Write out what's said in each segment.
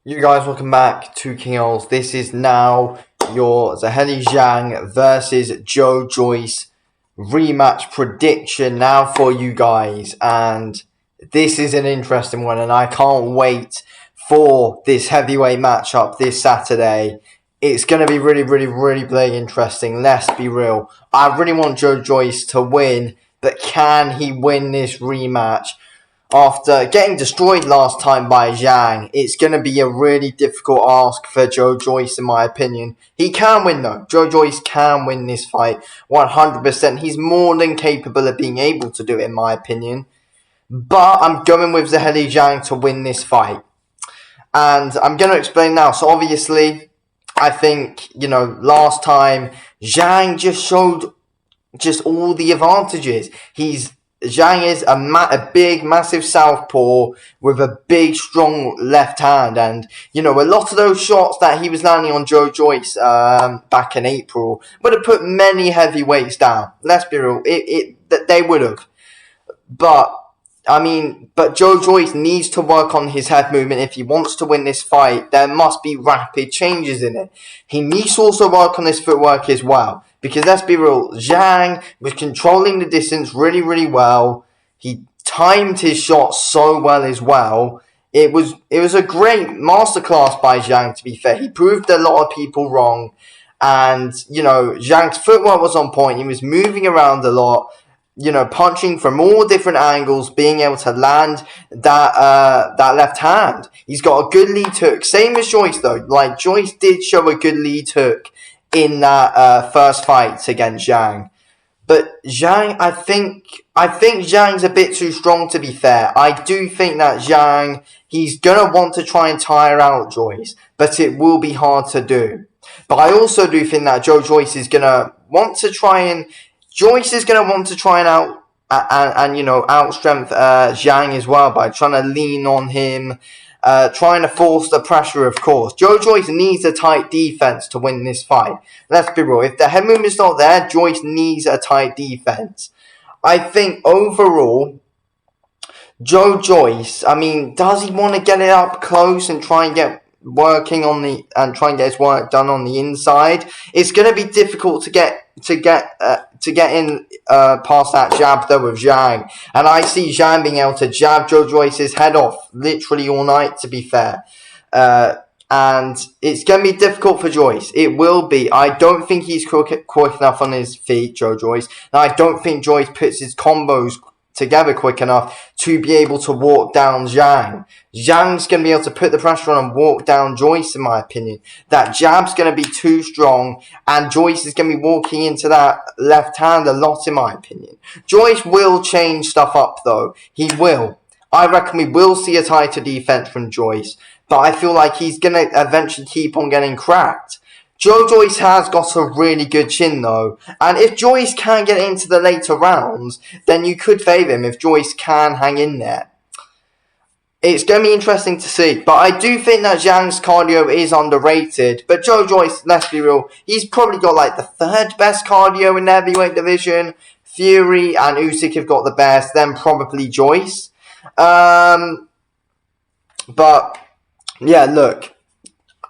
You guys, welcome back to King Ols. This is now your Zhilei Zhang versus Joyce rematch prediction now for you guys. And this is an interesting one, and I can't wait for this heavyweight matchup this Saturday. It's going to be really interesting. Let's be real. I really want Joyce to win, but can he win this rematch? After getting destroyed last time by Zhang, it's going to be a really difficult ask for Joyce, in my opinion. He can win, though. Joyce can win this fight 100%. He's more than capable of being able to do it, in my opinion. But I'm going with Zhilei Zhang to win this fight. And I'm going to explain now. So, obviously, I think, last time, Zhang just showed just all the advantages. Zhang is a big, massive southpaw with a big, strong left hand. And, a lot of those shots that he was landing on Joyce back in April would have put many heavyweights down. Let's be real. They would have. But Joyce needs to work on his head movement if he wants to win this fight. There must be rapid changes in it. He needs to also work on his footwork as well. Because let's be real, Zhang was controlling the distance really well. He timed his shots so well as well. It was a great masterclass by Zhang, to be fair. He proved a lot of people wrong. And, Zhang's footwork was on point. He was moving around a lot. Punching from all different angles, being able to land that left hand. He's got a good lead hook. Same as Joyce, though. Like, Joyce did show a good lead hook in that first fight against Zhang. But Zhang, I think Zhang's a bit too strong, to be fair. I do think that Zhang, he's going to want to try and tire out Joyce, but it will be hard to do. But I also do think that Joyce is going to want to try and outstrength Zhang as well by trying to lean on him, trying to force the pressure, of course. Joyce needs a tight defense to win this fight. Let's be real. If the head movement's not there, Joyce needs a tight defense. I think overall, Joyce, does he want to get it up close and try and get his work done on the inside? It's going to be difficult to get in past that jab though with Zhang, and I see Zhang being able to jab Joyce's head off literally all night, to be fair. And it's going to be difficult for Joyce. It will be. I don't think he's quick enough on his feet, Joyce. And I don't think Joyce puts his combos together quick enough to be able to walk down Zhang. Zhang's going to be able to put the pressure on and walk down Joyce, in my opinion. That jab's going to be too strong, and Joyce is going to be walking into that left hand a lot, in my opinion. Joyce will change stuff up, though. He will. I reckon we will see a tighter defense from Joyce, but I feel like he's going to eventually keep on getting cracked. Joyce has got a really good chin, though. And if Joyce can get into the later rounds, then you could favour him if Joyce can hang in there. It's going to be interesting to see. But I do think that Zhang's cardio is underrated. But Joyce, let's be real, he's probably got like the third best cardio in the heavyweight division. Fury and Usyk have got the best, then probably Joyce. But, yeah, look.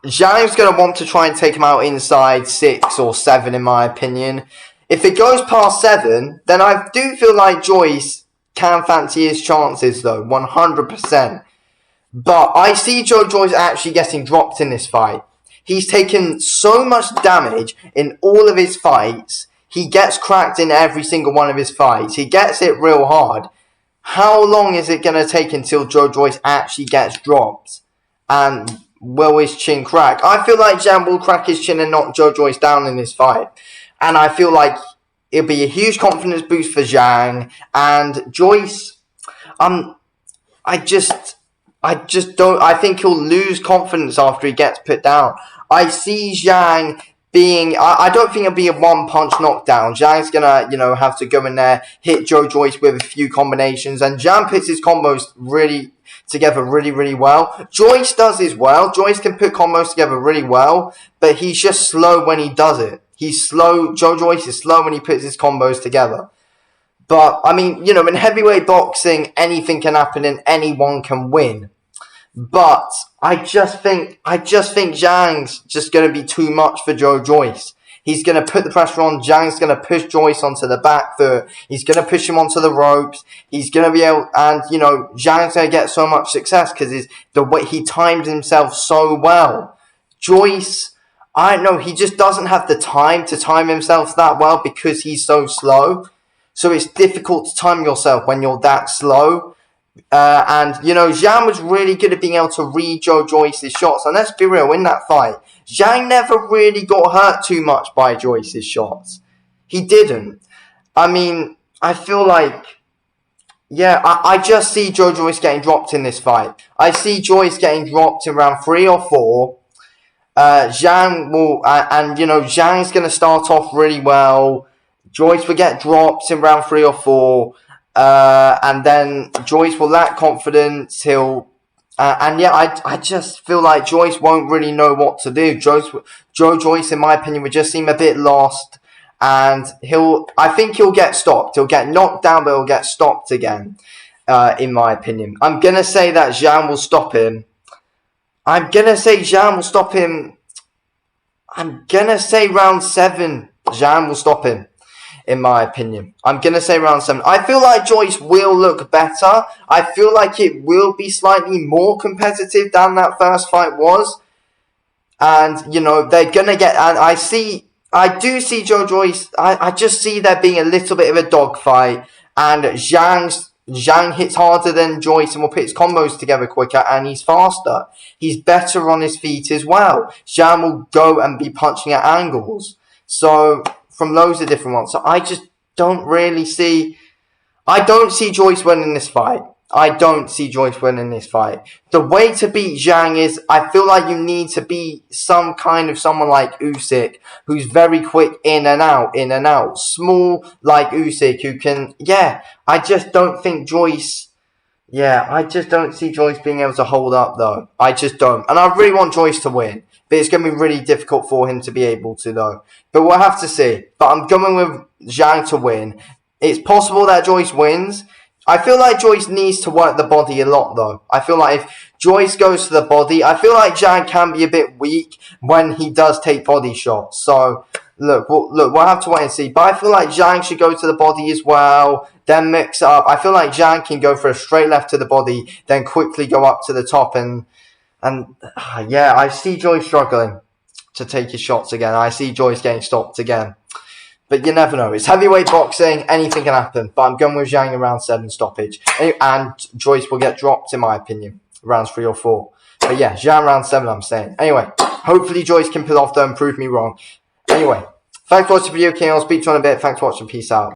Zhang's going to want to try and take him out inside 6 or 7, in my opinion. If it goes past 7, then I do feel like Joyce can fancy his chances, though, 100%. But I see Joyce actually getting dropped in this fight. He's taken so much damage in all of his fights. He gets cracked in every single one of his fights. He gets it real hard. How long is it going to take until Joyce actually gets dropped? And will his chin crack? I feel like Zhang will crack his chin and knock Joyce down in this fight. And I feel like it'll be a huge confidence boost for Zhang. And Joyce, I think he'll lose confidence after he gets put down. I see Zhang being, I don't think it'll be a one-punch knockdown. Zhang's gonna, have to go in there, hit Joyce with a few combinations. And Zhang puts his combos together really well. Joyce does as well. Joyce can put combos together really well, but he's just slow when he does it. He's slow. Joyce is slow when he puts his combos together. But, in heavyweight boxing, anything can happen and anyone can win. But I just think Zhang's just going to be too much for Joyce. He's going to put the pressure on. Zhang's going to push Joyce onto the back foot. He's going to push him onto the ropes. He's going to be able, and Zhang's going to get so much success because the way he timed himself so well. Joyce, I don't know, he just doesn't have the time to time himself that well because he's so slow. So it's difficult to time yourself when you're that slow. Zhang was really good at being able to read Joyce's shots. And let's be real, in that fight, Zhang never really got hurt too much by Joyce's shots. He didn't. I mean, I feel like, I just see Joyce getting dropped in this fight. I see Joyce getting dropped in round 3 or 4. Zhang will, Zhang's going to start off really well. Joyce will get dropped in round 3 or 4. And then Joyce will lack confidence. I just feel like Joyce won't really know what to do. Joyce, in my opinion, would just seem a bit lost. And I think he'll get stopped. He'll get knocked down, but he'll get stopped again, in my opinion. I'm going to say that Zhang will stop him. I'm going to say Zhang will stop him. I'm going to say round 7, Zhang will stop him. In my opinion, I'm going to say round 7. I feel like Joyce will look better. I feel like it will be slightly more competitive than that first fight was. And, they're going to get... And I do see Joyce... I just see there being a little bit of a dogfight. And Zhang hits harder than Joyce and will put his combos together quicker. And he's faster. He's better on his feet as well. Zhang will go and be punching at angles. So... from loads of different ones. So I just don't really see... I don't see Joyce winning this fight. I don't see Joyce winning this fight. The way to beat Zhang is... I feel like you need to be someone like Usyk, who's very quick in and out. Small like Usyk, who can... I just don't think Joyce... I just don't see Joyce being able to hold up, though. I just don't. And I really want Joyce to win. But it's going to be really difficult for him to be able to, though. But we'll have to see. But I'm going with Zhang to win. It's possible that Joyce wins. I feel like Joyce needs to work the body a lot, though. I feel like if Joyce goes to the body, I feel like Zhang can be a bit weak when he does take body shots. So, we'll have to wait and see. But I feel like Zhang should go to the body as well. Then mix up. I feel like Zhang can go for a straight left to the body, then quickly go up to the top and I see Joyce struggling to take his shots again. I see Joyce getting stopped again. But you never know. It's heavyweight boxing. Anything can happen. But I'm going with Zhang in round 7 stoppage. And Joyce will get dropped, in my opinion. Rounds 3 or 4. But yeah, Zhang round 7, I'm saying. Anyway, hopefully Joyce can pull off though and prove me wrong. Anyway, thanks for watching the video, King. I'll speak to you in a bit. Thanks for watching. Peace out.